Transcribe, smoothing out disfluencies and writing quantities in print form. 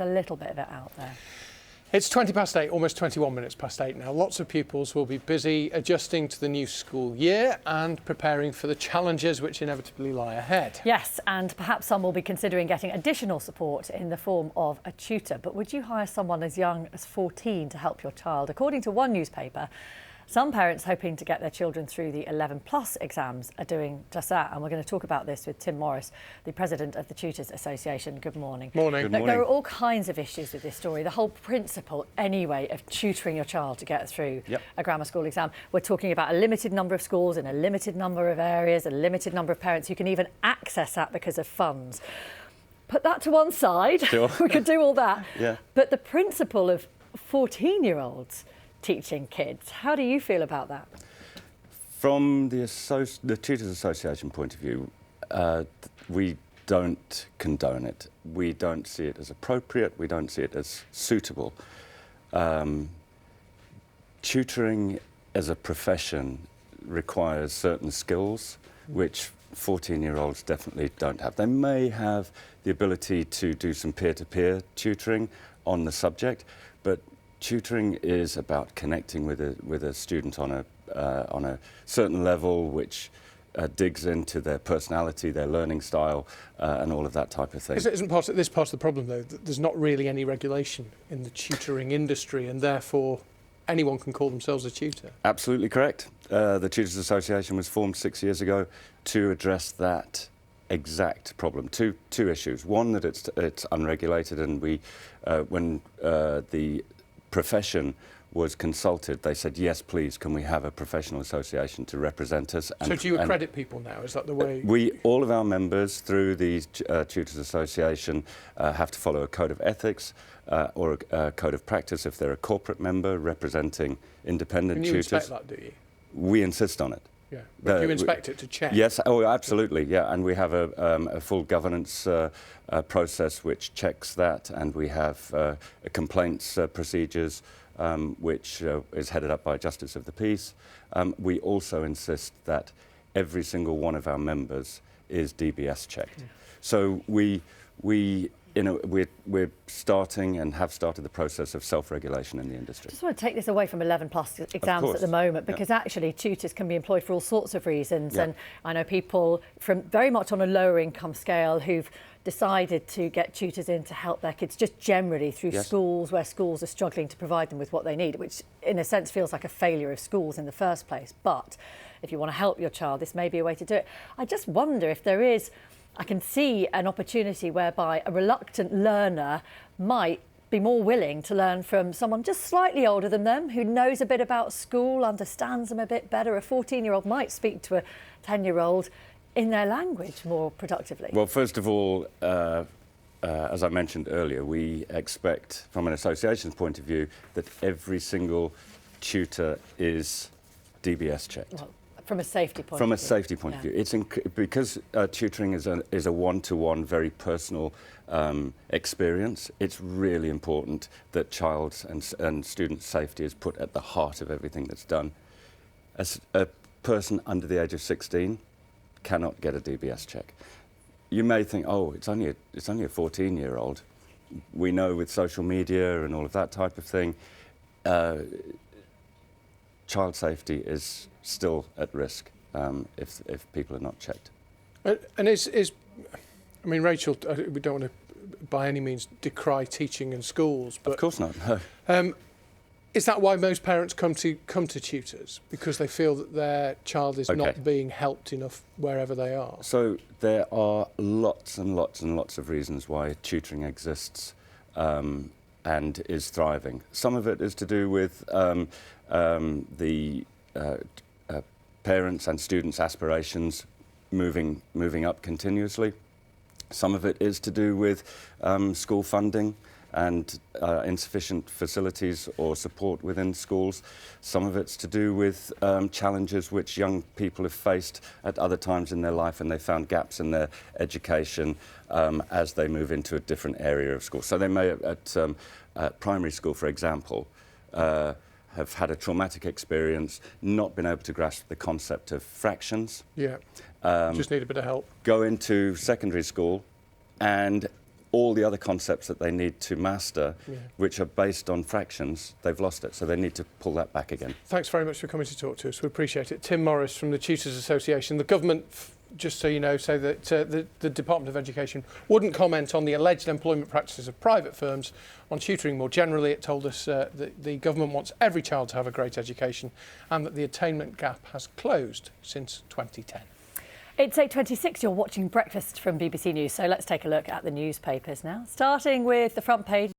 a little bit of it out there. It's 20 past 8, almost 21 minutes past 8 now. Lots of pupils will be busy adjusting to the new school year and preparing for the challenges which inevitably lie ahead. Yes, and perhaps some will be considering getting additional support in the form of a tutor. But would you hire someone as young as 14 to help your child? According to one newspaper, some parents hoping to get their children through the 11+ exams are doing just that. And we're going to talk about this with Tim Morris, the president of the Tutors Association. Good morning. Morning. Good morning. There are all kinds of issues with this story. The whole principle, anyway, of tutoring your child to get through a grammar school exam. We're talking about a limited number of schools in a limited number of areas, a limited number of parents who can even access that because of funds. Put that to one side. Sure. We could do all that. Yeah. But the principle of 14-year-olds teaching kids, how do you feel about that? From the Tutors Association point of view, we don't condone it. We don't see it as appropriate. We don't see it as suitable. Tutoring as a profession requires certain skills which 14-year-olds definitely don't have. They may have the ability to do some peer-to-peer tutoring on the subject, but tutoring is about connecting with a student on a certain level, which digs into their personality, their learning style, and all of that type of thing. Isn't this part of the problem, though, that there's not really any regulation in the tutoring industry, and therefore anyone can call themselves a tutor? Absolutely correct. The Tutors Association was formed 6 years ago to address that exact problem. Two issues. One, that it's unregulated, and when the profession was consulted, they said, yes, please, can we have a professional association to represent us? So do you accredit people now? Is that the way? All of our members through the Tutors Association have to follow a code of ethics or a code of practice if they're a corporate member representing independent tutors. Can you inspect that, do you? We insist on it. Yeah, but you inspect it to check? Yes, oh, absolutely, yeah, and we have a full governance process which checks that, and we have complaints procedures which is headed up by a Justice of the Peace. We also insist that every single one of our members is DBS checked. So we're starting and have started the process of self-regulation in the industry. I just want to take this away from 11+ exams at the moment, because actually tutors can be employed for all sorts of reasons. And I know people from very much on a lower income scale who've decided to get tutors in to help their kids just generally through schools where schools are struggling to provide them with what they need, which in a sense feels like a failure of schools in the first place. But if you want to help your child, this may be a way to do it. I just wonder if there is, I can see an opportunity whereby a reluctant learner might be more willing to learn from someone just slightly older than them, who knows a bit about school, understands them a bit better. A 14-year-old might speak to a 10-year-old in their language more productively. Well, first of all, as I mentioned earlier, we expect, from an association's point of view, that every single tutor is DBS checked. Well, from a safety point of view. From a safety point of view. It's because tutoring is a one-to-one, very personal experience. It's really important that child and student safety is put at the heart of everything that's done. As a person under the age of 16 cannot get a DBS check. You may think, oh, it's only a 14-year-old. We know with social media and all of that type of thing, child safety is still at risk if people are not checked. And I mean, Rachel, we don't want to by any means decry teaching in schools, but of course not. No. Is that why most parents come to tutors? Because they feel that their child is not being helped enough wherever they are? So there are lots and lots and lots of reasons why tutoring exists and is thriving. Some of it is to do with the parents' and students' aspirations moving up continuously. Some of it is to do with school funding and insufficient facilities or support within schools. Some of it's to do with challenges which young people have faced at other times in their life, and they found gaps in their education as they move into a different area of school. So they may, at primary school, for example, have had a traumatic experience, not been able to grasp the concept of fractions. Yeah, just need a bit of help. Go into secondary school and all the other concepts that they need to master, which are based on fractions, they've lost it. So they need to pull that back again. Thanks very much for coming to talk to us. We appreciate it. Tim Morris from the Tutors Association. The government, just so you know, say that the Department of Education wouldn't comment on the alleged employment practices of private firms on tutoring more generally. It told us that the government wants every child to have a great education and that the attainment gap has closed since 2010. It's 8:26, you're watching Breakfast from BBC News, so let's take a look at the newspapers now, starting with the front page.